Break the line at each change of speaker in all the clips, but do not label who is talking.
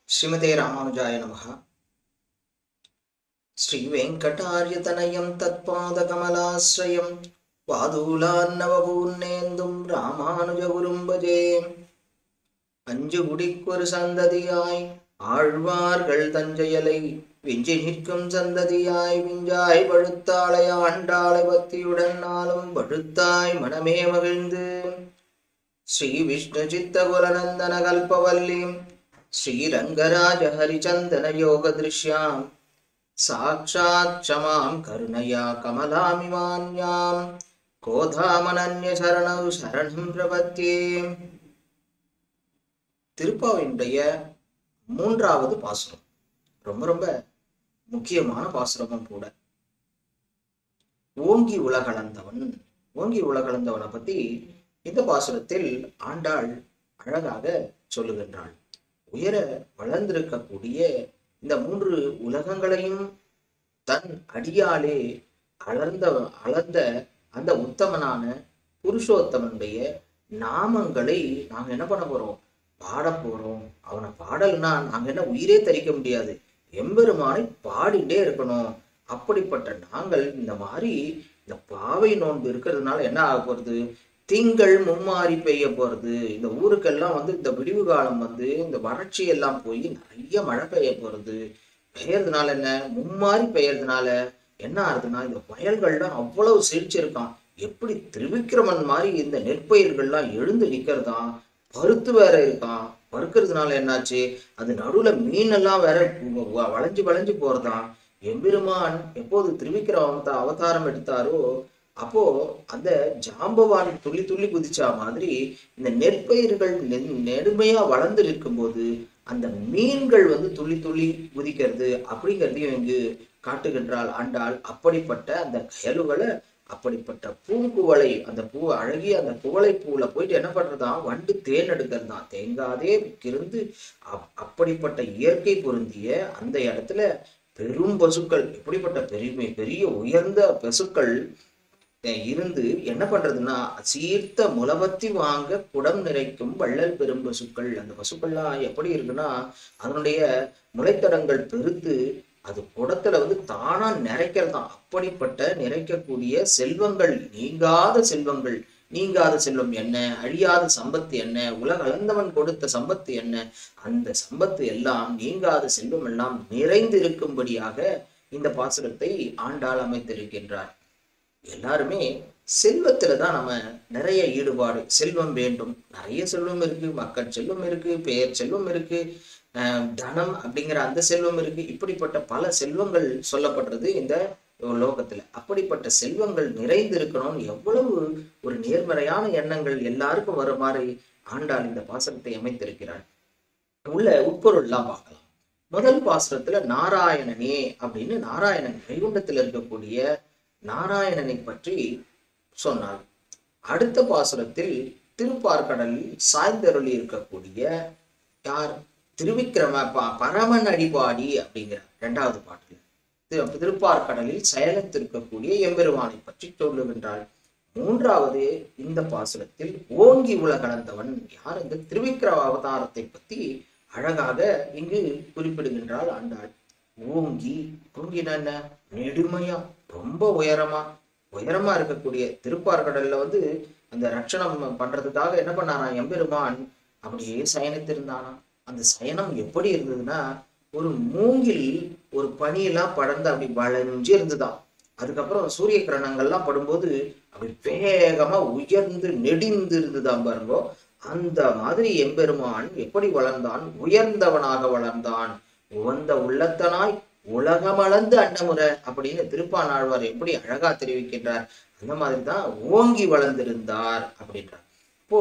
श्रीमते रामानुजाय नमः। श्री वेंकटार्यतनयं तत्पादकमलाश्रयं वादूलान्नवपूर्णेन्दुं रामानुजगुरुं भजे। அஞ்சு குடிக்கொரு சந்ததியாய் ஆழ்வார்கள் தஞ்சையலை விஞ்சி நிற்கும் சந்ததியாய் விஞ்சாய் பழுத்தாளை ஆண்டாளை பக்தியுடன் நாளும் பழுத்தாய் மனமே மகிழ்ந்து ஸ்ரீ விஷ்ணு சித்தகுலநந்தன கல்பவல்லி श्रीरंगराज हरिचंदन योग दृश्यां साक्षात् क्षमां करुणया कमलामिमान्यां கோதாமனன்ய சரணௌ சரணம் பிரபத்யே. திருப்பாவினுடைய மூன்றாவது பாசுரம் ரொம்ப ரொம்ப முக்கியமான பாசுரமும் கூட. ஓங்கி உலகளந்தவன். ஓங்கி உலகளந்தவனை பத்தி இந்த பாசுரத்தில் ஆண்டாள் அழகாக சொல்லுகின்றாள். உயர வளர்ந்திருக்கக்கூடிய இந்த மூன்று உலகங்களையும் தன் அடியாலே அளந்த அந்த உத்தமனான புருஷோத்தமனுடைய நாமங்களை நாங்க என்ன பண்ண போறோம்? பாட போறோம். அவனை பாடல்னா நாங்க என்ன உயிரே தரிக்க முடியாது, எம்பெருமானை பாடிட்டே இருக்கணும். அப்படிப்பட்ட நாங்கள் இந்த மாதிரி இந்த பாவை நோன்பு இருக்கிறதுனால என்ன ஆக போறது? திங்கள் மும்மாறி பெய்ய போறது. இந்த ஊருக்கெல்லாம் இந்த விடிவு காலம் இந்த வறட்சி எல்லாம் போய் நிறைய மழை பெய்ய போறது. பெய்யறதுனால என்ன? மும்மாறி பெய்யறதுனால என்ன ஆகுதுன்னா இந்த வயல்கள்லாம் அவ்வளவு செழிச்சிருக்கான். எப்படி திருவிக்கிரமன் மாதிரி இந்த நெற்பயிர்கள்லாம் எழுந்து நிக்கிறதான். பருத்து வேற இருக்கான். பருக்கிறதுனால என்னாச்சு? அது நடுவுல மீனெல்லாம் வேற வளைஞ்சு வளைஞ்சு போறதான். எம்பெருமான் எப்போது திருவிக்கிரம அவதாரம் எடுத்தாரோ அப்போ அந்த ஜாம்பவான் துள்ளி துள்ளி குதிச்சா மாதிரி இந்த நெற்பயிர்கள் நெடுமையா வளர்ந்து இருக்கும் போது அந்த மீன்கள் துள்ளி துள்ளி குதிக்கிறது அப்படிங்கிறதையும் இங்கு காட்டுகின்றாள் ஆண்டாள். அப்படிப்பட்ட அந்த கயலுகளை, அப்படிப்பட்ட பூங்குவளை, அந்த பூ அழகிய அந்த குவளை பூல போயிட்டு என்ன பண்றதான்? வண்டு தேன் எடுக்கிறதுதான். தேங்காதே இருந்து அப்படிப்பட்ட இயற்கை பொருந்திய அந்த இடத்துல பெரும் பசுக்கள், எப்படிப்பட்ட பெரிய உயர்ந்த பசுக்கள் இருந்து என்ன பண்றதுன்னா சீர்த்த முலவத்தி வாங்க குடம் நிறைக்கும் வள்ளல் பெரும் பசுக்கள். அந்த பசுக்கள்லாம் எப்படி இருக்குன்னா அதனுடைய முளைத்தடங்கள் பெருத்து அது குடத்துல தானா நிறைக்கிறதாம். அப்படிப்பட்ட நிறைக்கக்கூடிய செல்வங்கள், நீங்காத செல்வங்கள். நீங்காத செல்வம் என்ன? அழியாத சம்பத்து என்ன? உலகளந்தவன் கொடுத்த சம்பத்து என்ன? அந்த சம்பத்து எல்லாம், நீங்காத செல்வம் எல்லாம் நிறைந்து இருக்கும்படியாக இந்த பாசுரத்தை ஆண்டாள் அமைத்திருக்கின்றார். எல்லாருமே செல்வத்துலதான் நம்ம நிறைய ஈடுபாடு. செல்வம் வேண்டும், நிறைய செல்வம் இருக்கு. மக்கள் செல்வம் இருக்கு, பெயர் செல்வம் இருக்கு, தனம் அப்படிங்கிற அந்த செல்வம் இருக்கு. இப்படிப்பட்ட பல செல்வங்கள் சொல்லப்படுறது இந்த லோகத்துல. அப்படிப்பட்ட செல்வங்கள் நிறைந்து இருக்கணும்னு எவ்வளவு ஒரு நேர்மறையான எண்ணங்கள் எல்லாருக்கும் வர மாதிரி ஆண்டாள் இந்த பாசுரத்தை அமைத்திருக்கிறாள். உள்ள உட்பொருள்லாம் பார்க்கலாம். முதல் பாசுரத்துல நாராயணனே அப்படின்னு நாராயணன் வைகுண்டத்தில் இருக்கக்கூடிய நாராயணனை பற்றி சொன்னாள். அடுத்த பாசுரத்தில் திருப்பார்கடலில் சாய்ந்தருளி இருக்கக்கூடிய யார்? திருவிக்கிரம பரமன் அடிபாடி அப்படிங்கிற இரண்டாவது பாட்டில் திருப்பார்கடலில் செயலத்திருக்கக்கூடிய எம்பெருமானை பற்றி சொல்லுகின்றாள். மூன்றாவது இந்த பாசுரத்தில் ஓங்கி உலகளந்தவன் யார்? இந்த திருவிக்கிரம அவதாரத்தை பற்றி அழகாக இங்கு குறிப்பிடுகின்றாள் ஆண்டாள். ஓங்கினா என்ன? நெடுமையா, ரொம்ப உயரமா இருக்கக்கூடிய திருப்பார்கடல்ல அந்த ரட்சணம் பண்றதுக்காக என்ன பண்ணானா எம்பெருமான்? அப்படியே சயனித்திருந்தானா. அந்த சயனம் எப்படி இருந்ததுன்னா ஒரு மூங்கில் ஒரு பனியெல்லாம் படர்ந்து அப்படி வளைஞ்சு இருந்துதான். அதுக்கப்புறம் சூரிய கிரணங்கள்லாம் படும்போது அப்படி வேகமா உயர்ந்து நெடிந்து இருந்துதான் பாருங்கோ. அந்த மாதிரி எம்பெருமான் எப்படி வளர்ந்தான்? உயர்ந்தவனாக வளர்ந்தான். உவந்த உள்ளத்தனாய் உலகமளந்து அன்னமுறை அப்படின்னு திருப்பானாழ்வார் எப்படி அழகா தெரிவிக்கின்றார். அந்த மாதிரிதான் ஓங்கி வளர்ந்திருந்தார் அப்படின்றார். இப்போ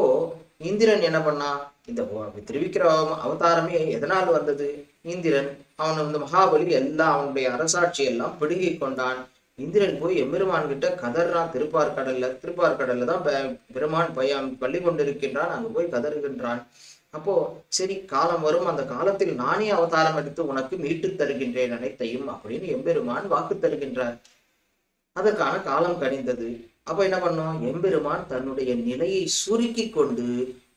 இந்திரன் என்ன பண்ணா? இந்த திருவிக்கிரம அவதாரமே எதனால் வந்தது? இந்திரன் அவன் மகாபலி எல்லாம் அவனுடைய அரசாட்சி எல்லாம் பிடுங்கி கொண்டான். இந்திரன் போய் எம்பெருமான் கிட்ட கதறான். திருப்பார்கடல்ல தான் பெருமான் பள்ளி கொண்டிருக்கின்றான். அங்கு போய் கதறுகின்றான். அப்போ சரி, காலம் வரும், அந்த காலத்தில் நானே அவதாரம் எடுத்து உனக்கு மீட்டு தருகின்றேன் அனைத்தையும் அப்படின்னு எம்பெருமான் வாக்கு தருகின்றார். அதற்கான காலம் கனிந்தது. அப்ப என்ன பண்ணோம்? எம்பெருமான் தன்னுடைய நிலையை சுருக்கி கொண்டு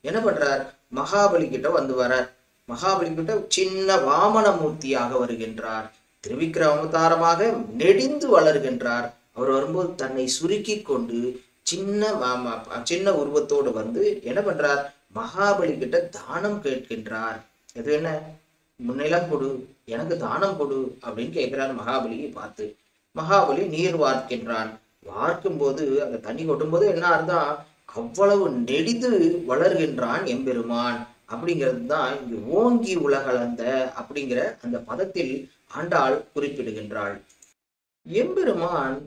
என்ன பண்றார்? மகாபலி கிட்ட வரார். மகாபலி கிட்ட சின்ன வாமன மூர்த்தியாக வருகின்றார். திருவிக்கிரம அவதாரமாக நெடிந்து வளர்கின்றார். அவர் வரும்போது தன்னை சுருக்கி கொண்டு சின்ன உருவத்தோடு வந்து என்ன பண்றார், மகாபலி கிட்ட தானம் கேட்கின்றார். எது என்ன, முன்னிலம் கொடு, எனக்கு தானம் கொடு அப்படின்னு கேட்கிறார் மகாபலியை பார்த்து. மகாபலி நீர் வார்க்கின்றான். வார்க்கும் போது அந்த தண்ணி கொட்டும் போது என்ன அர்த்தம், அவ்வளவு நெடிது வளர்கின்றான் எம்பெருமான் அப்படிங்கிறது தான் இங்கு ஓங்கி உலகளந்த அப்படிங்கிற அந்த பதத்தில் ஆண்டாள் குறிப்பிடுகின்றாள். எம்பெருமான்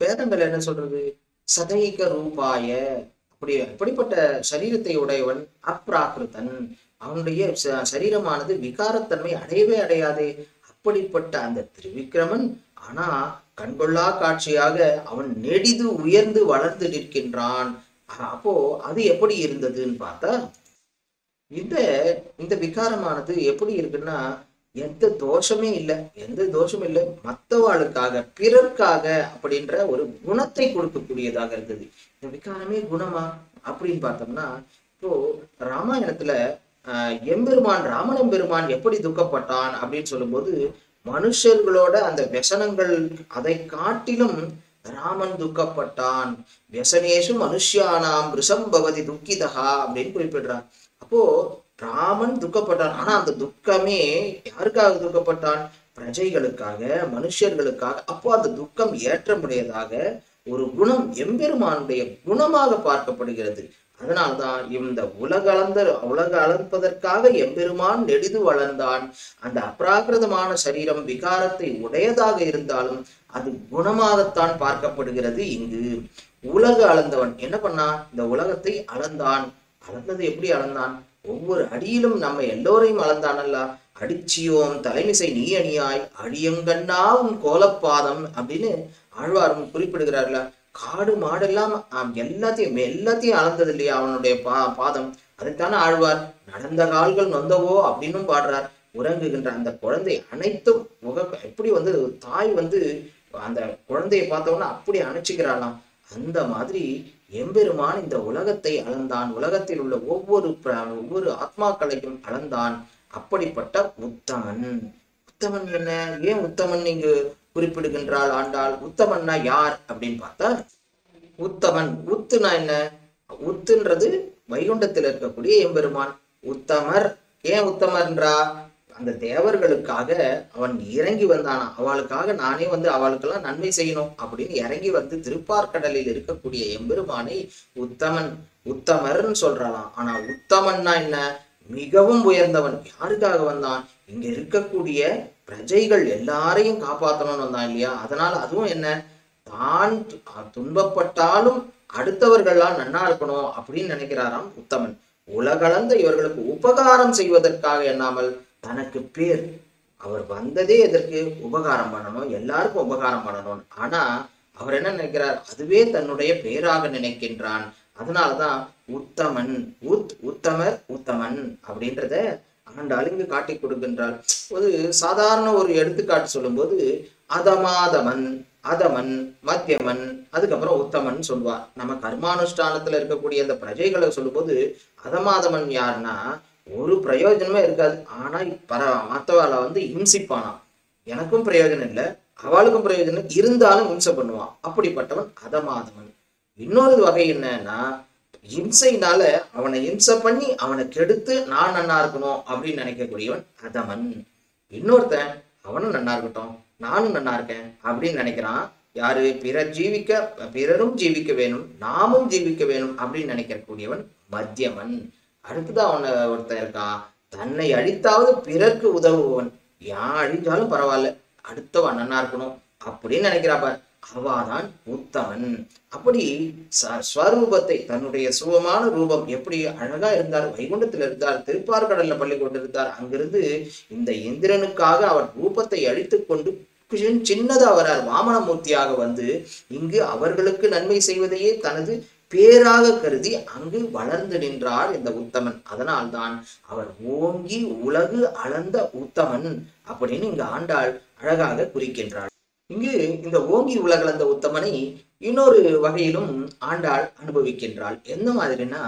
வேதங்கள் என்ன சொல்றது, சதைக ரூபாய, அப்படிப்பட்ட சரீரத்தை உடையவன், அப்ராகிருதன், அவனுடைய சரீரமானது விகாரத்தன்மை அடையவே அடையாதே. அப்படிப்பட்ட அந்த திருவிக்கிரமன் ஆனா கண்கொள்ளா காட்சியாக அவன் நெடிது உயர்ந்து வளர்ந்து நிற்கின்றான். அப்போ அது எப்படி இருந்ததுன்னு பார்த்தா, இந்த விகாரமானது எப்படி இருக்குன்னா, எந்த தோஷமே இல்லை, மற்றவாளுக்காக பிறர்க்காக அப்படின்ற ஒரு குணத்தை கொடுக்கக்கூடியதாக இருந்தது. இந்த விகாரமே குணமா அப்படின்னு பார்த்தோம்னா, இப்போ ராமாயணத்துல ராமன் எம்பெருமான் எப்படி துக்கப்பட்டான் அப்படின்னு சொல்லும்போது, மனுஷர்களோட அந்த व्यसனங்கள் அதை காட்டிலும் ராமன் துக்கப்பட்டான். व्यसनेषु மனுஷ்யானாம் ரிஷம் பவதி துக்கிதா அப்படின்னு குறிப்பிடுறான். அப்போ ராமன் துக்கப்பட்டான். ஆனா அந்த துக்கமே யாருக்காக துக்கப்பட்டான், பிரஜைகளுக்காக, மனுஷர்களுக்காக. அப்போ அந்த துக்கம் ஏற்றமுடையதாக ஒரு குணம் எம்பெருமானுடைய குணமாக பார்க்கப்படுகிறது. அதனால்தான் இந்த உலக அளப்பதற்காக எம்பெருமான் நெடிது வளர்ந்தான். அந்த அப்ராகிருதமான சரீரம் விகாரத்தை உடையதாக இருந்தாலும் அது குணமாகத்தான் பார்க்கப்படுகிறது. இங்கு உலக அளந்தவன் என்ன பண்ணா, இந்த உலகத்தை அளந்தான். அளந்தது எப்படி அளந்தான், ஒவ்வொரு அடியிலும் நம்ம எல்லோரையும் அளந்தானல்ல. அடிச்சியோம் தலைமிசை நீ அணியாய் அடியங்கண்ணா உன் கோலப்பாதம் அப்படின்னு ஆழ்வாரும் குறிப்பிடுகிறார்ல. காடு மாடெல்லாம் எல்லாத்தையும் அளந்தது இல்லையா அவனுடைய பாதம். அதைத்தானே ஆழ்வார் நடந்த கால்கள் நொந்தவோ அப்படின்னும் பாடுறார். உறங்குகின்ற அந்த குழந்தை அனைத்தும் எப்படி வந்து தாய் வந்து அந்த குழந்தையை பார்த்தோன்னா அப்படி அணைச்சிக்கிறாளாம். அந்த மாதிரி எம்பெருமான் இந்த உலகத்தை அளந்தான். உலகத்தில் உள்ள ஒவ்வொரு ஆத்மாக்களையும் அளந்தான். அப்படிப்பட்ட உத்தமன் என்ன, ஏன் உத்தமன் இங்கு குறிப்பிடுகின்றாள் ஆண்டாள்? உத்தமன்னா யார் அப்படின்னு பார்த்தா, உத்தமன், உத்துனா என்ன, உத்துன்றது வைகுண்டத்தில் இருக்கக்கூடிய எம்பெருமான். உத்தமர், ஏன் உத்தமர்ன்றா, அந்த தேவர்களுக்காக அவன் இறங்கி வந்தானா, அவளுக்காக நானே வந்து அவளுக்கெல்லாம் நன்மை செய்யணும் அப்படின்னு இறங்கி வந்து திருப்பார்கடலில் இருக்கக்கூடிய எம்பெருமானை உத்தமர்ன்னு சொல்றாளாம். ஆனா உத்தமன்னா என்ன, மிகவும் உயர்ந்தவன். யாருக்காக வந்தான், இங்க இருக்கக்கூடிய பிரஜைகள் எல்லாரையும் காப்பாற்றணும்னு வந்தான் இல்லையா. அதனால அதுவும் என்ன, தான் துன்பப்பட்டாலும் அடுத்தவர்கள்லாம் நன்னா இருக்கணும் அப்படின்னு நினைக்கிறாராம் உத்தமன். உலகளந்த இவர்களுக்கு உபகாரம் செய்வதற்காக எண்ணாமல் தனக்கு பேர், அவர் வந்ததே எதற்கு, உபகாரம் பண்ணணும், எல்லாருக்கும் உபகாரம் பண்ணணும். ஆனா அவர் என்ன நினைக்கிறார், அதுவே தன்னுடைய பேராக நினைக்கின்றான். அதனாலதான் உத்தமன், உத்தமன் அப்படின்றத ஆண்டாள் இங்கு காட்டி கொடுக்கின்றாள். ஒரு சாதாரண ஒரு எடுத்துக்காட்டு சொல்லும்போது அதமன், மத்தியமன், அதுக்கப்புறம் உத்தமன் சொல்லுவார். நம்ம கர்மானுஷ்டானத்துல இருக்கக்கூடிய அந்த பிரஜைகளை சொல்லும்போது அதமாதமன் யாருன்னா ஒரு பிரயோஜனமே இருக்காது. ஆனா மற்றவாளை வந்து இம்சிப்பானா, எனக்கும் பிரயோஜனம் இல்லை அவளுக்கும் பிரயோஜனம் இருந்தாலும் இம்சை பண்ணுவான். அப்படிப்பட்டவன் அதமாதவன். இன்னொரு வகை என்னன்னா, இம்சையினால அவனை இம்சை பண்ணி அவனை கெடுத்து நான் நன்னா இருக்கணும் அப்படின்னு நினைக்கக்கூடியவன் அதமன். இன்னொருத்தன் அவனும் நன்னா இருக்கட்டும் நானும் நன்னா இருக்கேன் அப்படின்னு நினைக்கிறான். யாரு, பிறரும் ஜீவிக்க வேணும், நாமும் ஜீவிக்க வேணும் அப்படின்னு நினைக்கக்கூடியவன் மத்தியமன். அடுத்துதான் அவனை ஒருத்தன் இருக்கான், தன்னை அழித்தாவது பிறர்க்கு உதவுவன். யான் அழிஞ்சாலும் பரவாயில்ல, அடுத்தவன் நன்னா இருக்கணும் அப்படின்னு நினைக்கிறாப்ப, அவாதான் உத்தமன். அப்படி ஸ்வரூபத்தை, தன்னுடைய சுகமான ரூபம் எப்படி அழகா இருந்தார், வைகுண்டத்தில் இருந்தார், திருப்பார்கடல்ல பள்ளி கொண்டிருந்தார். அங்கிருந்து இந்த இந்திரனுக்காக அவர் ரூபத்தை அழித்து கொண்டு சின்னதா வரார், வாமனமூர்த்தியாக வந்து இங்கு அவர்களுக்கு நன்மை செய்வதையே தனது பேராக கருதி அங்கு வளர்ந்து நின்றார் இந்த உத்தமன். அதனால்தான் அவர் ஓங்கி உலகு அளந்த உத்தமன் அப்படின்னு இங்கு ஆண்டாள் அழகாக குறிக்கின்றாள். இங்கு இந்த ஓங்கி உலகளந்த உத்தமனை இன்னொரு வகையிலும் ஆண்டாள் அனுபவிக்கின்றாள். எந்த மாதிரினா,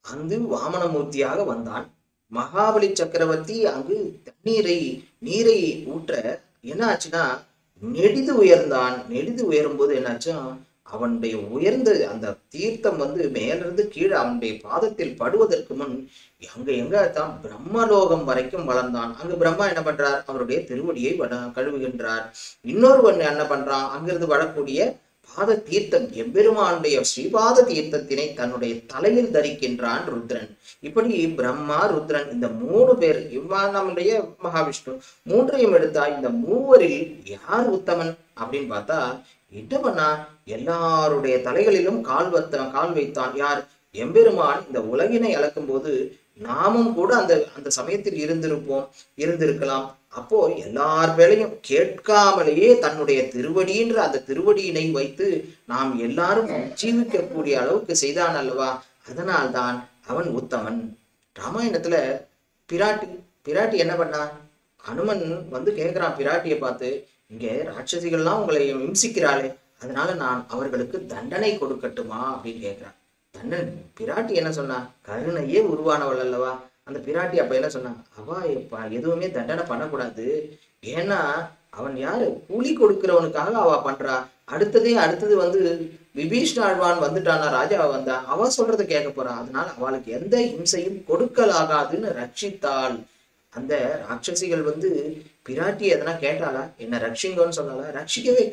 அங்கு வாமனமூர்த்தியாக வந்தான், மகாபலி சக்கரவர்த்தி அங்கு நீரை ஊற்ற என்ன ஆச்சுன்னா நெடிது உயர்ந்தான். நெடிது உயரும் போது என்னாச்சா அவனுடைய உயர்ந்த அந்த தீர்த்தம் மேலிருந்து கீழே அவனுடைய பாதத்தில் படுவதற்கு முன் எங்க தான் பிரம்மலோகம் வரைக்கும் வளர்ந்தான். அங்கு பிரம்மா என்ன பண்றார், அவருடைய திருவடியை கழுவுகின்றார். இன்னொருவன் என்ன பண்றான், அங்கிருந்து வரக்கூடிய பாத தீர்த்தம் எம்பெருமானுடைய ஸ்ரீபாத தீர்த்தத்தினை தன்னுடைய தலையில் தரிக்கின்றான் ருத்ரன். இப்படி பிரம்மா ருத்ரன் இந்த 3 பேர் நம்முடைய மகாவிஷ்ணு மூன்றையும் எடுத்தா இந்த மூவரில் யார் உத்தமன் அப்படின்னு பார்த்தா என்ன பண்ணா எல்லாருடைய தலைகளிலும் கால் வைத்தான். யார், எம்பெருமான். இந்த உலகினை அளக்கும் போது நாமும் கூட அந்த சமயத்தில் இருந்திருக்கலாம். அப்போ எல்லார் வேலையும் கேட்காமலேயே தன்னுடைய திருவடின்ற அந்த திருவடியினை வைத்து நாம் எல்லாரும் ஜீவிக்கக்கூடிய அளவுக்கு செய்தான் அல்லவா? அதனால்தான் அவன் உத்தமன். ராமாயணத்துல பிராட்டி என்ன பண்ணா, அனுமன் கேட்கிறான் பிராட்டியை பார்த்து, இங்க ராட்சசிகள்லாம் உங்களை இம்சிக்கிறாளே, அதனால நான் அவர்களுக்கு தண்டனை கொடுக்கட்டுமா அப்படின்னு கேட்கிறான். பிராட்டி என்ன சொன்னா, கருணையே உருவானவள் அல்லவா? அந்த பிராட்டி அப்ப என்ன சொன்னா, அவா எதுவுமே தண்டனை பண்ணக்கூடாது. ஏன்னா அவன் யாரு, கூலி கொடுக்கிறவனுக்காக அவ பண்றா. அடுத்தது விபீஷ்ண ஆழ்வான் வந்துட்டானா, ராஜா வந்தா, அவ சொல்றதை கேட்க போறான். அதனால அவளுக்கு எந்த ஹிம்சையும் கொடுக்கலாகாதுன்னு ரட்சித்தாள். அந்த ராட்சசிகள் பிராட்டி எதனா கேட்டாளா, என்ன ரட்சிங்கன்னு சொன்னாலா?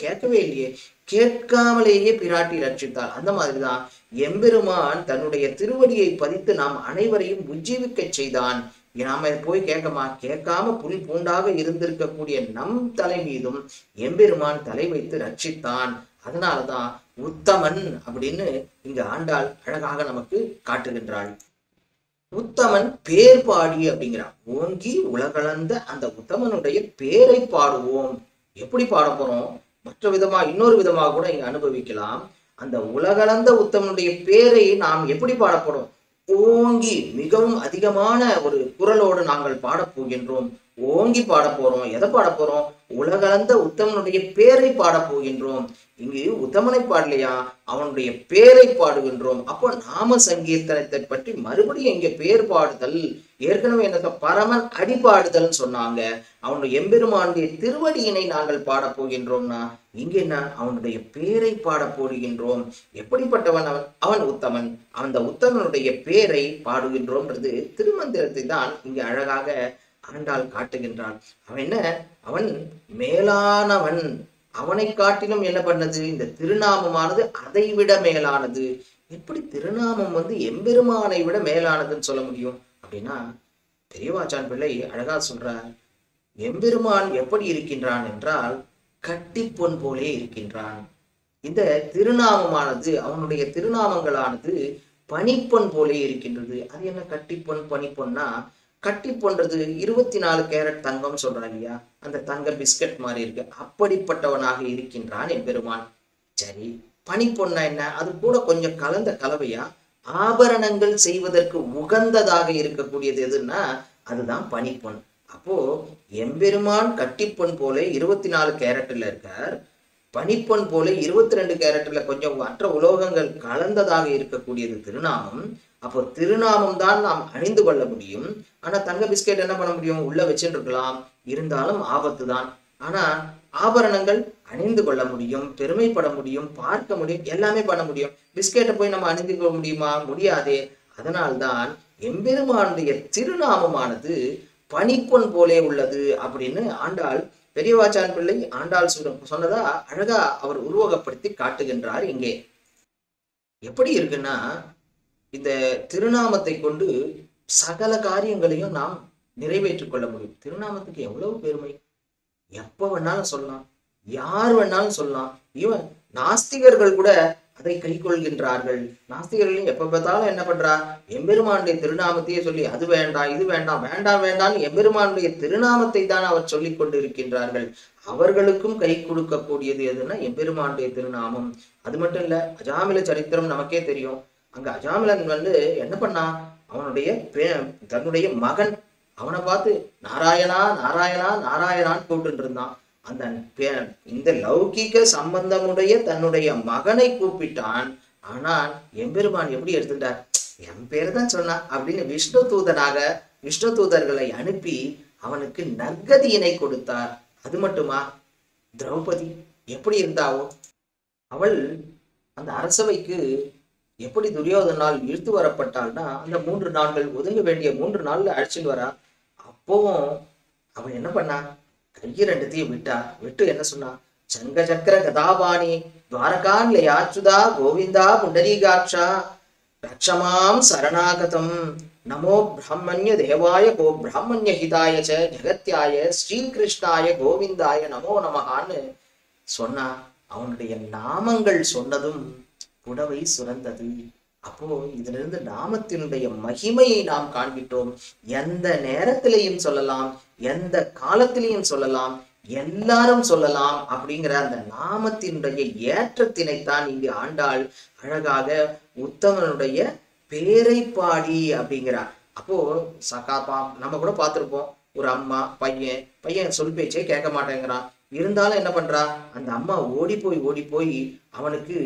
கேட்கவே இல்லையே. கேட்காமலேயே பிராட்டி ரட்சித்தாள். அந்த மாதிரிதான் எம்பெருமான் தன்னுடைய திருவடியை பதித்து நாம் அனைவரையும் உஜ்ஜீவிக்க செய்தான். நாம போய் கேட்காம புல் பூண்டாக இருந்திருக்கக்கூடிய நம் தலை மீதும் எம்பெருமான் தலை வைத்து ரட்சித்தான். அதனாலதான் உத்தமன் அப்படின்னு இங்க ஆண்டாள் அழகாக நமக்கு காட்டுகின்றாள். உத்தமன் பேர் பாடி அப்படிங்கிறான். ஓங்கி உலகளந்த அந்த உத்தமனுடைய பேரை பாடுவோம். எப்படி பாட போறோம், இன்னொரு விதமாக கூட இங்க அனுபவிக்கலாம். அந்த உலகளந்த உத்தமனுடைய பேரை நாம் எப்படி பாடப்படும், ஓங்கி மிகவும் அதிகமான ஒரு குரலோடு நாங்கள் பாடப்போகின்றோம். ஓங்கி பாட போறோம். எதை பாட போறோம், உலகளந்த உத்தமனுடைய பேரை பாட போகின்றோம். இங்கு உத்தமனை பாடலையா, அவனுடைய பேரை பாடுகின்றோம். அப்போ நாம சங்கீர்த்தனத்தை பற்றி மறுபடியும் இங்க பேர் பாடுதல். ஏற்கனவே என்ன பரமன் அடிபாடுதல் சொன்னாங்க. அவனுடைய எம்பெருமானுடைய திருவடியினை நாங்கள் பாட போகின்றோம்னா இங்க என்ன, அவனுடைய பேரை பாட போடுகின்றோம். எப்படிப்பட்டவன் அவன் உத்தமன். அந்த உத்தமனுடைய பேரை பாடுகின்றோம்ன்றது திருமந்திரத்தை தான் இங்க அழகாக ஆண்டாள் காட்டுகின்றான். அவன் மேலானவன். அவனை காட்டிலும் என்ன பண்ணது, இந்த திருநாமமானது அதை விட மேலானது. எப்படி திருநாமம் எம்பெருமானை விட மேலானதுன்னு சொல்ல முடியும் அப்படின்னா, பெரியவாச்சான் பிள்ளை அழகா சொல்றார். எம்பெருமான் எப்படி இருக்கின்றான் என்றால் கட்டிப்பொன் போலே இருக்கின்றான். இந்த திருநாமமானது, அவனுடைய திருநாமங்களானது பனிப்பொன் போலே இருக்கின்றது. அது என்ன கட்டிப்பொன் பனிப்பொன்னா, கட்டி போன்றது 24 கேரட் தங்கம் சொல்றான் இல்லையா, அந்த தங்க பிஸ்கட் மாதிரி இருக்கு. அப்படிப்பட்டவனாக இருக்கின்றான் எம்பெருமான். சரி, பனிப்பொன்னா என்ன, அது கூட கொஞ்சம் கலந்த கலவையா ஆபரணங்கள் செய்வதற்கு உகந்ததாக இருக்கக்கூடியது எதுன்னா அதுதான் பனிப்பொன். அப்போ எம்பெருமான் கட்டிப்பொன் போல 24 கேரட்ல இருக்கார். பனிப்பொன் போல 22 கேரட்ல கொஞ்சம் மற்ற உலோகங்கள் கலந்ததாக இருக்கக்கூடியது திருநாமம். அப்போ திருநாமம் தான் நாம் அணிந்து கொள்ள முடியும். ஆனா தங்க பிஸ்கெட் என்ன பண்ண முடியும், உள்ள வச்சுட்டு இருக்கலாம், இருந்தாலும் ஆபத்து தான். ஆனா ஆபரணங்கள் அணிந்து கொள்ள முடியும், பெருமைப்பட முடியும், பார்க்க முடியும், எல்லாமே பண்ண முடியும். பிஸ்கெட்டை போய் நம்ம அணிந்து கொள்ள முடியுமா, முடியாதே. அதனால்தான் எம்பெருமானுடைய திருநாமமானது பனிப்பொன் போலே உள்ளது அப்படின்னு ஆண்டாள், பெரியவாச்சான் பிள்ளை ஆண்டாள் சொன்னதா அழகா அவர் உருவகப்படுத்தி காட்டுகின்றார். இங்கே எப்படி இருக்குன்னா, இந்த திருநாமத்தை கொண்டு சகல காரியங்களையும் நாம் நிறைவேற்றிக் கொள்ள முடியும். திருநாமத்துக்கு எவ்வளவு பெருமை, எப்ப வேணாலும் சொல்லலாம், யார் வேணாலும் சொல்லலாம். இவன் நாஸ்திகர்கள் கூட அதை கை கொள்கின்றார்கள். நாஸ்திகர்கள் எப்ப பார்த்தாலும் என்ன பண்றா, எம்பெருமானுடைய திருநாமத்தையே சொல்லி அது வேண்டாம் இது வேண்டாம் வேண்டாம் வேண்டாம் எம்பெருமானுடைய திருநாமத்தை தான் அவர் சொல்லி கொண்டு இருக்கின்றார்கள். அவர்களுக்கும் கை கொடுக்கக்கூடியது எதுன்னா எம்பெருமானுடைய திருநாமம். அது மட்டும் இல்ல, அஜாமில சரித்திரம் நமக்கே தெரியும். அங்க அஜாமிலன் என்ன பண்ணா, அவனுடைய தன்னுடைய மகன் அவனை பார்த்து நாராயணா நாராயணா நாராயணான்னு கூப்பிட்டு இருந்தான். அந்த இந்த லௌகிக சம்பந்தமுடைய தன்னுடைய மகனை கூப்பிட்டான். ஆனால் எம்பெருமான் எப்படி எடுத்துட்டார், என் பேர் தான் சொன்னான் அப்படின்னு விஷ்ணு தூதனாக விஷ்ணு தூதர்களை அனுப்பி அவனுக்கு நற்கதியினை கொடுத்தார். அது மட்டுமா, திரௌபதி எப்படி இருந்தாவோ, அவள் அந்த அரசவைக்கு எப்படி துரியோதனால் இழுத்து வரப்பட்டாள்னா, அந்த 3 நாட்கள் ஒதுங்க வேண்டிய 3 நாள்ல அழைச்சிட்டு வரா. அப்பவும் அவன் என்ன பண்ணா, கையை 2த்தையும் விட்டு என்ன சொன்னா, சங்க சக்கர கதாபாணி துவாரகான் லயாச்சுதா கோவிந்தா புண்டரீகாட்சா ரக்ஷமாம் சரணாகதம் நமோ பிராமணிய தேவாய கோ பிராமணிய ஹிதாய ச ஜெகத்யாய ஸ்ரீகிருஷ்ணாய கோவிந்தாய நமோ நமகான்னு சொன்னா. அவனுடைய நாமங்கள் சொன்னதும் புடவை சுரந்தது. அப்போ இதுல இருந்து நாமத்தினுடைய மகிமையை நாம் காண்பிட்டோம். எந்த நேரத்திலையும் சொல்லலாம், எந்த காலத்திலையும் சொல்லலாம், எல்லாரும் சொல்லலாம் அப்படிங்கிற அந்த நாமத்தினுடைய ஏற்றத்தினைத்தான் இங்கு ஆண்டாள் அழகாக உத்தமனுடைய பேரை பாடி அப்படிங்கிறார். அப்போ சகாப்பா நம்ம கூட பார்த்திருப்போம், ஒரு அம்மா பையன் சொல் பேச்சே கேட்க மாட்டேங்கிறான். இருந்தாலும் என்ன பண்றா, அந்த அம்மா ஓடி போய் அவனுக்கு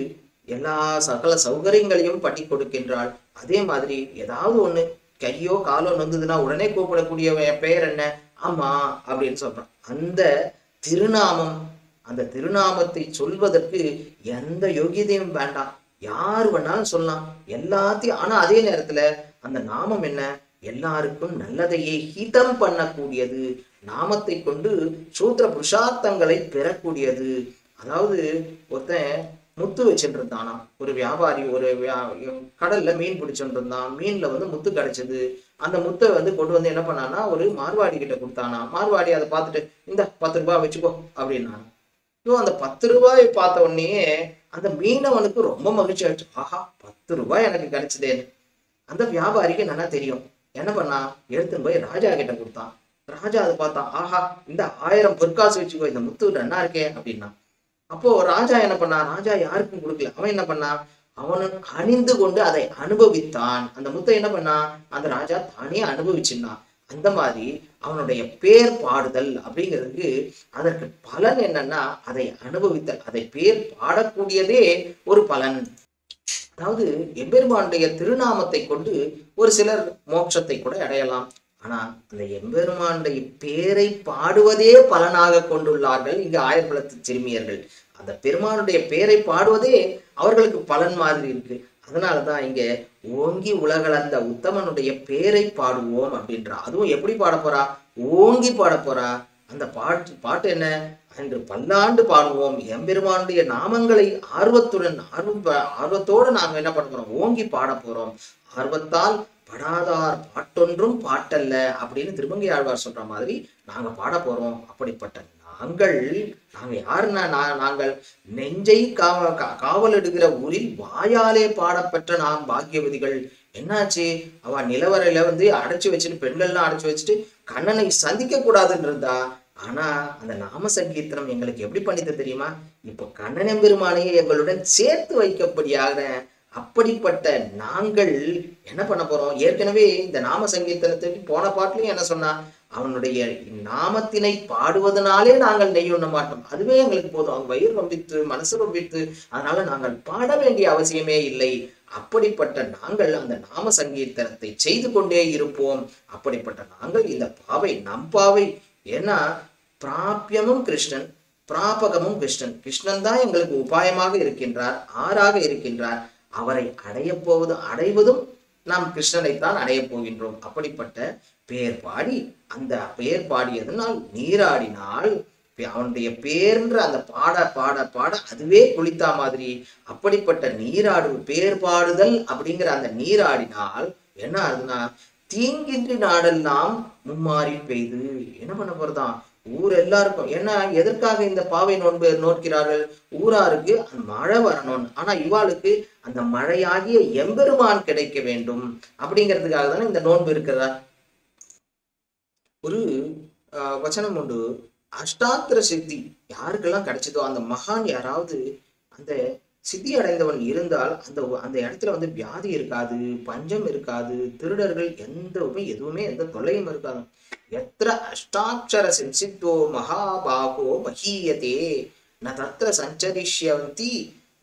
எல்லா சகல சௌகரியங்களையும் பண்ணி கொடுக்கின்றாள். அதே மாதிரி ஏதாவது ஒண்ணு கையோ காலோ நொந்ததுன்னா உடனே கூப்பிடக்கூடிய பெயர் என்ன, அம்மா அப்படின்னு சொல்றான். அந்த திருநாமம், அந்த திருநாமத்தை சொல்வதற்கு எந்த யோகியதையும் வேண்டாம், யார் வேணாலும் சொல்லலாம் எல்லாத்தையும். ஆனா அதே நேரத்துல அந்த நாமம் என்ன, எல்லாருக்கும் நல்லதையே ஹிதம் பண்ணக்கூடியது, நாமத்தை கொண்டு சூத்திர புருஷார்த்தங்களை பெறக்கூடியது. அதாவது ஒருத்தன் முத்து வச்சுட்டு இருந்தானா, ஒரு வியாபாரி ஒரு கடல்ல மீன் பிடிச்சுட்டு இருந்தான். மீன்ல முத்து கிடைச்சது. அந்த முத்தை கொண்டு என்ன பண்ணானா, ஒரு மார்வாடி கிட்ட கொடுத்தானா. மார்வாடி அதை பார்த்துட்டு, இந்த 10 ரூபாய் வச்சுக்கோ அப்படின்னா. அந்த 10 ரூபாய் பார்த்த உடனே அந்த மீனவனுக்கு ரொம்ப மகிழ்ச்சி ஆயிடுச்சு. ஆஹா, 10 ரூபாய் எனக்கு கிடைச்சதேன்னு. அந்த வியாபாரிக்கு நல்லா தெரியும். என்ன பண்ணா, எடுத்துன்னு போய் ராஜா கிட்ட கொடுத்தான். ராஜா அதை பார்த்தான். ஆஹா, இந்த 1000 பொற்காசு வச்சுக்கோ, இந்த முத்து நல்லா இருக்கே அப்படின்னா. அப்போ ராஜா என்ன பண்ணா, ராஜா யாருக்கும் கொடுக்கல. அவன் என்ன பண்ணா, அவன் அணிந்து கொண்டு அதை அனுபவித்தான். அந்த முத்தை என்ன பண்ணா, அந்த ராஜா தானே அனுபவிச்சுன்னான். அந்த மாதிரி அவனுடைய பேர் பாடுதல் அப்படிங்கிறதுக்கு அதற்கு பலன் என்னன்னா, அதை அனுபவித்தல். அதை பேர் பாடக்கூடியதே ஒரு பலன். அதாவது எம்பெருமானுடைய திருநாமத்தை கொண்டு ஒரு சிலர் மோட்சத்தை கூட அடையலாம். ஆனா அந்த எம்பெருமானுடைய பேரை பாடுவதே பலனாக கொண்டுள்ளார்கள் இங்கு ஆயர்குலத்து சிறுமியர்கள். அந்த பெருமானுடைய பேரை பாடுவதே அவர்களுக்கு பலன் மாதிரி இருக்கு. அதனாலதான் இங்க ஓங்கி உலகளந்த உத்தமனுடைய பேரை பாடுவோம் அப்படின்றா. அதுவும் எப்படி பாட போறா, ஓங்கி பாட போறா. அந்த பாட்டு என்ன, அன்று பல்லாண்டு பாடுவோம் எம்பெருமானுடைய நாமங்களை ஆர்வத்தோடு நாங்க என்ன பண்ண போறோம், ஓங்கி பாட போறோம். ஆர்வத்தால் படாதார் பாட்டொன்றும் பாட்டல்ல அப்படின்னு திருமங்கை ஆழ்வார் சொல்ற மாதிரி நாங்க பாட போறோம். அப்படிப்பட்ட நாங்க யாருன்னா, நாங்கள் நெஞ்சை காவல் எடுக்கிற ஊரில் வாயாலே பாடப்பெற்ற நாம் பாக்கியவதிகள். என்னாச்சு, அவ நிலவரையில அடைச்சு வச்சுட்டு, பெண்கள்லாம் அடைச்சு வச்சுட்டு கண்ணனை சந்திக்க கூடாதுன்னு இருந்தா. ஆனா அந்த நாம சங்கீர்த்தனம் எங்களுக்கு எப்படி பண்ணிட்டு தெரியுமா, இப்ப கண்ணன் பெருமானையே எங்களுடன் சேர்த்து வைக்கப்படியாக. அப்படிப்பட்ட நாங்கள் என்ன பண்ண போறோம், ஏற்கனவே இந்த நாம சங்கீர்த்தனத்துக்கு போன பாட்டுலயும் என்ன சொன்னா, அவனுடைய நாமத்தினை பாடுவதனாலே நாங்கள் நெய் உண்ண மாட்டோம், அதுவே எங்களுக்கு போதும். அவங்க வயிறு ரொம்பித்து மனசு ரொம்பித்து, அதனால நாங்கள் பாட வேண்டிய அவசியமே இல்லை. அப்படிப்பட்ட நாங்கள் அந்த நாம சங்கீர்த்தனத்தை செய்து கொண்டே இருப்போம். அப்படிப்பட்ட நாங்கள் இந்த பாவை நம் பாவை. ஏன்னா பிராபியமும் கிருஷ்ணன், பிராபகமும் கிருஷ்ணன். கிருஷ்ணன் தான் எங்களுக்கு உபாயமாக இருக்கின்றார், ஆறாக இருக்கின்றார். அவரை அடைவதும் நாம் கிருஷ்ணனைத்தான் அடைய போகின்றோம். அப்படிப்பட்ட பேர் பாடி, அந்த பேர் பாடியதனால் நீராடினால் அவனுடைய பேர்ன்ற அந்த பாட பாட பாட அதுவே குளித்தா மாதிரி. அப்படிப்பட்ட பேர் பாடுதல் அப்படிங்கிற அந்த நீராடினால் என்ன ஆகுதுன்னா, தீங்கின்றி நாடெல்லாம் மும்மாறி பெய்து. என்ன பண்ண போறதான், ஊர் எல்லாருக்கும். ஏன்னா எதற்காக இந்த பாவை நோன்பு நோக்கிறார்கள், ஊராருக்கு அந்த மழை வரணும். ஆனா இவாளுக்கு அந்த மழையாகிய எம்பெருமான் கிடைக்க வேண்டும் அப்படிங்கிறதுக்காக தானே இந்த நோன்பு இருக்கிறதா. ஒரு வச்சனம் உண்டு, அஷ்டாத்திர சித்தி யாருக்கெல்லாம் கிடைச்சதோ அந்த மகான் யாராவது அந்த சித்தி அடைந்தவன் இருந்தால் அந்த இடத்துல வியாதி இருக்காது, பஞ்சம் இருக்காது, திருடர்கள் எதுவுமே எந்த தொல்லையும் இருக்காது. எத்திர அஷ்டாட்சர சித்தோ மகாபாகோ மகீயதே ந தத்ர சஞ்சரிஷ்யந்தி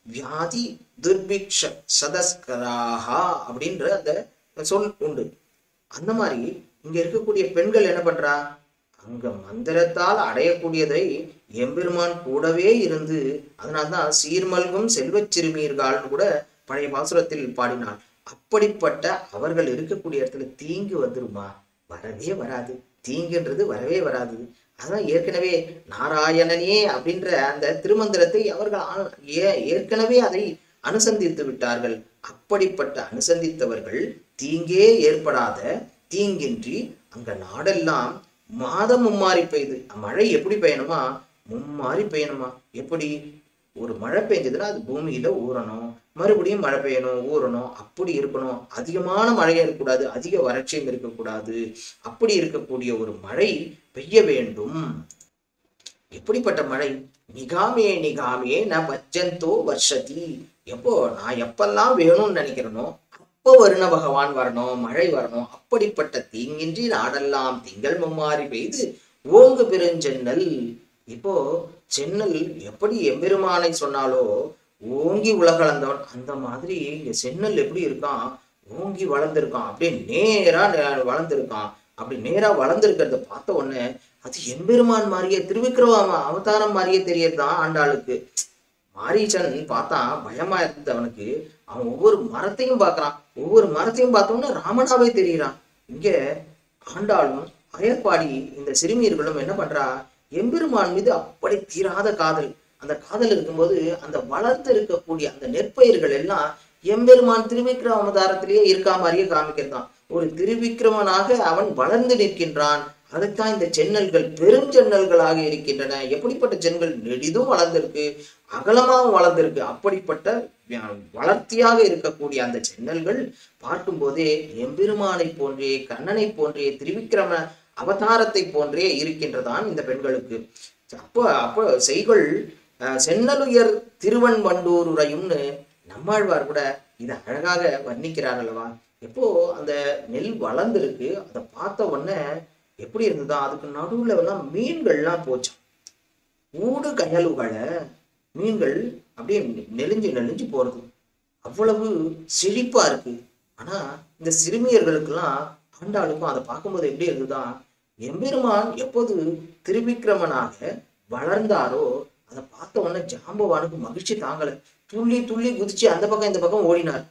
வியாதி துர்பிக்ஷ சதஸ்கராஹா அப்படின்ற அந்த சொல் உண்டு. அந்த மாதிரி இங்க இருக்கக்கூடிய பெண்கள் என்ன பண்றா, அங்க மந்திரத்தால் அடையக்கூடியதை எம்பெருமான் கூடவே இருந்து, அதனால்தான் சீர்மல்கும் செல்வச் சிறுமீர்கள்னு கூட பழைய பாசுரத்தில் பாடினாள். அப்படிப்பட்ட அவர்கள் இருக்கக்கூடிய இடத்துல தீங்கு வந்துருமா? வரவே வராது. தீங்குன்றது வரவே வராது. அதான் ஏற்கனவே நாராயணனே அப்படின்ற அந்த திருமந்திரத்தை அவர்கள் ஏற்கனவே அதை அனுசந்தித்து விட்டார்கள். அப்படிப்பட்ட அனுசந்தித்தவர்கள் தீங்கே ஏற்படாத தீங்கின்றி அங்க நாடெல்லாம் மாதம் மும்மாறி பெய்யுது. மழை எப்படி பெய்யணுமா? மும்மாறி பெய்யணுமா. எப்படி? ஒரு மழை பெஞ்சதுன்னா அது பூமியில ஊறணும், மறுபடியும் மழை பெய்யணும், ஊறணும், அப்படி இருக்கணும். அதிகமான மழையும் இருக்கக்கூடாது, அதிக வறட்சியும் இருக்கக்கூடாது. அப்படி இருக்கக்கூடிய ஒரு மழை பெய்ய வேண்டும். எப்படிப்பட்ட மழை? நிகாமே நிகாமே ந வஜ்ஜந்தோ வர்ஷதி. எப்போ நான் எப்பெல்லாம் வேணும்னு நினைக்கிறேனோ அப்போ வருண பகவான் வரணும், மழை வரணும். அப்படிப்பட்ட தீங்கின்றி நாடெல்லாம் திங்கள் மும்மாறி பெய்து ஓங்கு பெருஞ்சென்னல். இப்போ சென்னல் எப்படி எம்பெருமானை சொன்னாலோ ஓங்கி உலகளந்தவன், அந்த மாதிரி இங்க சென்னல் எப்படி இருக்கான்? ஓங்கி வளர்ந்துருக்கான், அப்படியே நேரா வளர்ந்துருக்கான். அப்படி நேரா வளர்ந்துருக்கிறத பார்த்த உடனே அது எம்பெருமான் மாதிரியே, திருவிக்கிரம அவதாரம் மாதிரியே தெரியறதுதான் ஆண்டாளுக்கு. மாரீச்சன் பார்த்தான், பயமா இருந்தது அவனுக்கு. அவன் ஒவ்வொரு மரத்தையும் பார்க்கறான், ஒவ்வொரு மரத்தையும் பார்த்தோம்னா ராமனாவே தெரிகிறான். இங்க ஆண்டாளும் அயற்பாடி இந்த சிறுமியர்களும் என்ன பண்றா, எம்பெருமான் மீது அப்படி தீராத காதல். அந்த காதல் இருக்கும்போது அந்த வளர்ந்து இருக்கக்கூடிய அந்த நெற்பயிர்கள் எல்லாம் எம்பெருமான் திருவிக்கிரம அவதாரத்திலேயே இருக்கா மாதிரியே காமிக்கிறதான். ஒரு திருவிக்கிரமனாக அவன் வளர்ந்து நிற்கின்றான். அதுதான் இந்த சென்னல்கள் பெருஞ்சென்னல்களாக இருக்கின்றன. எப்படிப்பட்ட சென்னல்? நெடிதும் வளர்ந்திருக்கு, அகலமாகவும் வளர்ந்திருக்கு. அப்படிப்பட்ட வளர்த்தியாக இருக்கக்கூடிய அந்த சென்னல்கள் பார்க்கும் போதே எம்பெருமானை போன்றே, கண்ணனை போன்றே, திருவிக்கிரம அவதாரத்தை போன்றே இருக்கின்றதான் இந்த பெண்களுக்கு. அப்போ செய்கள் சென்னலுயர் திருவன் வண்டூர் உரையும்னு நம்மாழ்வார் கூட இதை அழகாக வர்ணிக்கிறார் அல்லவா. எப்போ அந்த நெல் வளர்ந்துருக்கு, அதை பார்த்த உடனே எப்படி இருந்ததா, அதுக்கு நடுவுல எல்லாம் மீன்கள்லாம் போச்சான். ஊடு கயலுகளை மீன்கள் அப்படியே நெளிஞ்சு நெளிஞ்சு போறது, அவ்வளவு செழிப்பா இருக்கு. ஆனா இந்த சிறுமியர்களுக்கெல்லாம் ஆண்டாளுக்கும் அதை பார்க்கும்போது எப்படி இருந்துதான், எம்பெருமான் எப்போது திருவிக்கிரமனாக வளர்ந்தாரோ அதை பார்த்த உடனே ஜாம்பவானுக்கு மகிழ்ச்சி தாங்கல. துள்ளி துள்ளி குதிச்சு அந்த பக்கம் இந்த பக்கம் ஓடினார்.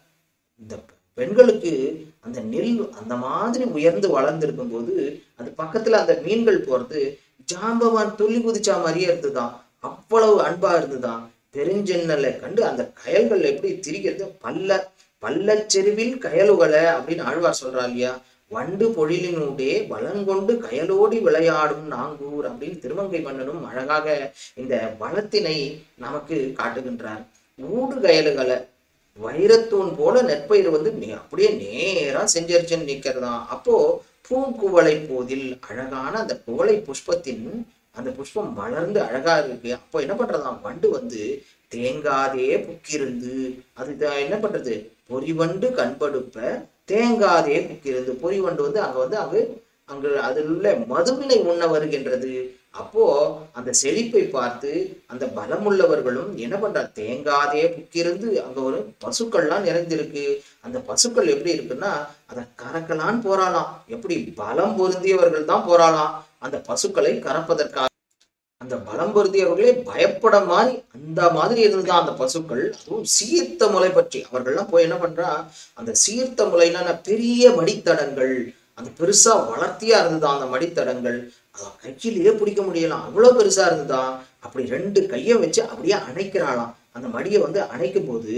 இந்த பெண்களுக்கு அந்த நெல் அந்த மாதிரி உயர்ந்து வளர்ந்துருக்கும் போது அது பக்கத்துல அந்த மீன்கள் போறது ஜாம்பவான் துள்ளி குதிச்சா மாதிரியே இருந்துதான். அவ்வளவு அன்பா இருந்துதான். பெருஞ்சென்னலை கண்டு அந்த கயல்கள் எப்படி திரிகிறது, பள்ளச்செருவில் கயலுகளை அப்படின்னு ஆழ்வார் சொல்றா இல்லையா. வண்டு பொழிலினூடே வளங்கொண்டு கயலோடி விளையாடும் நாங்கூர் அப்படின்னு திருமங்கை மன்னனும் அழகாக இந்த வளத்தினை நமக்கு காட்டுகின்றார். ஊடு கயலுகளை வைரத்தூண் போல நெற்பயிர் அப்படியே நேரா செஞ்சரிச்சுன்னு நிற்கிறதான். அப்போ பூங்குவளை போதில் அழகான அந்த குவளை புஷ்பத்தின் அந்த புஷ்பம் வளர்ந்து அழகா இருக்கு. அப்போ என்ன பண்றதாம், வண்டு தேங்காதே புக்கிருந்து அது என்ன பண்றது, பொறிவண்டு கண்படுப்ப தேங்காதே புக்கிருந்து. பொறிவண்டு அங்கு அதில் உள்ள மதுவினை உண்ண வருகின்றது. அப்போ அந்த செழிப்பை பார்த்து அந்த பலமுள்ளவர்களும் என்ன பண்றாங்க, தேங்காதே புக்கிருந்து அங்க ஒரு பசுக்கள்லாம் நிறைந்திருக்கு. அந்த பசுக்கள் எப்படி இருக்குன்னா அதை கறக்கலான்னு போறாளாம். எப்படி பலம் பொருந்தியவர்கள் தான் போறாளாம் அந்த பசுக்களை கறப்பதற்காக. அந்த பலம் பொருந்தியவர்களே பயப்பட மாதிரி அந்த மாதிரி இருந்துதான் அந்த பசுக்கள். அதுவும் சீர்த்த முலை பற்றி அவர்கள்லாம் போய் என்ன பண்றா, அந்த சீர்த்த முலையிலான பெரிய மடித்தடங்கள், அந்த பெருசா வளர்த்தியா இருந்துதான் அந்த மடித்தடங்கள். கையிலேயே பிடிக்க முடியலாம், அவ்வளவு பெருசா இருந்துதான். அப்படி 2 கையை வச்சு அப்படியே அணைக்கிறாளாம். அந்த மடியை அணைக்கும் போது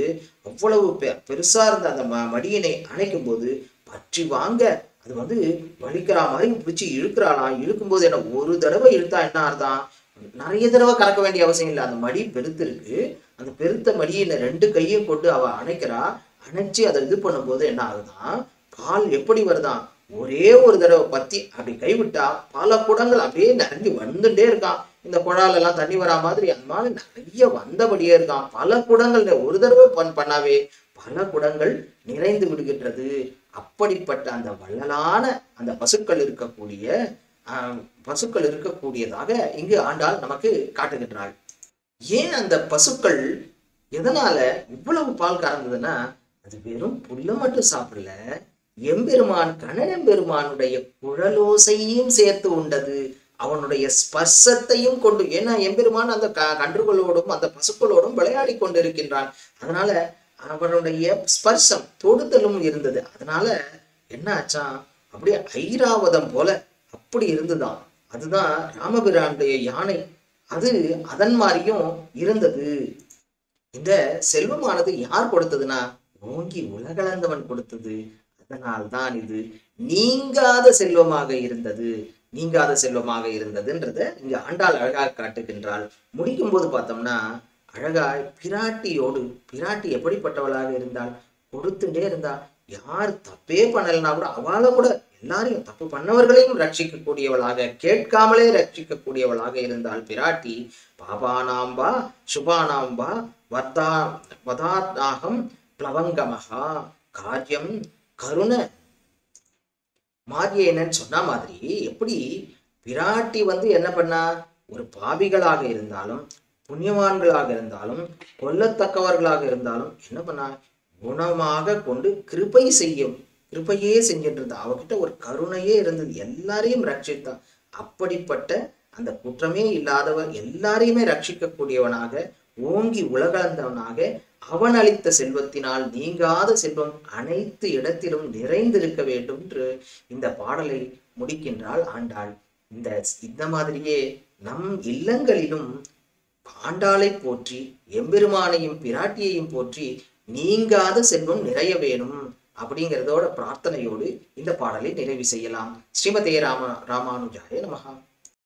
அவ்வளவு பெருசா இருந்த அந்த மடியினை அணைக்கும் போது பற்றி வாங்க அது வலிக்கிற மாதிரி பிடிச்சி இழுக்கிறாளாம். இழுக்கும்போது என்ன, ஒரு தடவை இழுத்தா என்ன ஆறுதான், நிறைய தடவை கறக்க வேண்டிய அவசியம் இல்லை. அந்த மடி பெருத்து இருக்கு. அந்த பெருத்த மடியை 2 கையும் கொண்டு அவ அணைக்கிறா. அணைச்சி அதை இது பண்ணும்போது என்ன ஆகுதான், பால் எப்படி வருதான், ஒரே ஒரு தடவை பத்தி அப்படி கைவிட்டா பல குடங்கள் அப்படியே நிறைஞ்சு வந்துட்டே இருக்கான். இந்த குழால எல்லாம் தண்ணி வரா மாதிரி அந்த மாதிரி நிறைய வந்தபடியே இருக்கான். பல குடங்கள் ஒரு தடவை பண்ணாவே பல குடங்கள் நிறைந்து விடுகின்றது. அப்படிப்பட்ட அந்த வள்ளலான அந்த பசுக்கள் இருக்கக்கூடியதாக இங்கு ஆண்டாள் நமக்கு காட்டுகின்றாள். ஏன் அந்த பசுக்கள் எதனால இவ்வளவு பால் கறந்ததுன்னா, அது வெறும் புல்ல மட்டும் சாப்பிடல, எம்பெருமான் கண்ணனெம்பெருமானுடைய குழலோசையும் சேர்த்து உண்டது, அவனுடைய ஸ்பர்சத்தையும் கொண்டு. ஏன்னா எம்பெருமான் அந்த கன்றுகளோடும் அந்த பசுக்களோடும் விளையாடி கொண்டிருக்கின்றான். அதனால அவனுடைய ஸ்பர்சம் தொடுதலும் இருந்தது. அதனால என்ன ஆச்சா, அப்படியே ஐராவதம் போல அப்படி இருந்துதான். அதுதான் ராமபிரானுடைய யானை, அது அதன் மாதிரியும் இருந்தது. இந்த செல்வமானது யார் கொடுத்ததுன்னா ஓங்கி உலகளந்தவன் கொடுத்தது. அதனால்தான் இது நீங்காத செல்வமாக இருந்தது, நீங்காத செல்வமாக இருந்ததுன்றத இங்க ஆண்டாள் அழகாக காட்டுகின்றாள். முடிக்கும் போது பார்த்தோம்னா அழகாய் பிராட்டியோடு, பிராட்டி எப்படிப்பட்டவளாக இருந்தால் கொடுத்துட்டே இருந்தா. யார் தப்பே பண்ணலைன்னா கூட அவளை கூட எல்லாரையும், தப்பு பண்ணவர்களையும் ரட்சிக்கக்கூடியவளாக, கேட்காமலே ரட்சிக்கக்கூடியவளாக இருந்தால் பிராட்டி. பாபானாம்பா சுபானாம்பா வர்தா வதாத்நாகம் பிளவங்கமகா காரியம் கருண மாரியேனன்னு சொன்ன மாதிரி, எப்படி பிராட்டி என்ன பண்ணா, ஒரு பாவிகளாக இருந்தாலும் புண்ணியவான்களாக இருந்தாலும் கொல்லத்தக்கவர்களாக இருந்தாலும் என்ன பண்ணா, குணமாக கொண்டு கிருபை செய்யும், கிருபையே செஞ்சுட்டு இருந்தா. அவகிட்ட ஒரு கருணையே இருந்தது, எல்லாரையும் ரட்சித்தா. அப்படிப்பட்ட அந்த குற்றமே இல்லாதவர் எல்லாரையுமே ரட்சிக்கக்கூடியவனாக, ஓங்கி உலகளந்தவனாக, அவன் அளித்த செல்வத்தினால் நீங்காத செல்வம் அனைத்து இடத்திலும் நிறைந்திருக்க வேண்டும் என்று இந்த பாடலை முடிக்கின்றாள் ஆண்டாள். இந்த மாதிரியே நம் இல்லங்களிலும் ஆண்டாளை போற்றி, எம்பெருமானையும் பிராட்டியையும் போற்றி நீங்காத செல்வம் நிறைய வேணும் அப்படிங்கிறதோட பிரார்த்தனையோடு இந்த பாடலை நிறைவு செய்யலாம். ஸ்ரீமதே ராமானுஜாய நமஹா.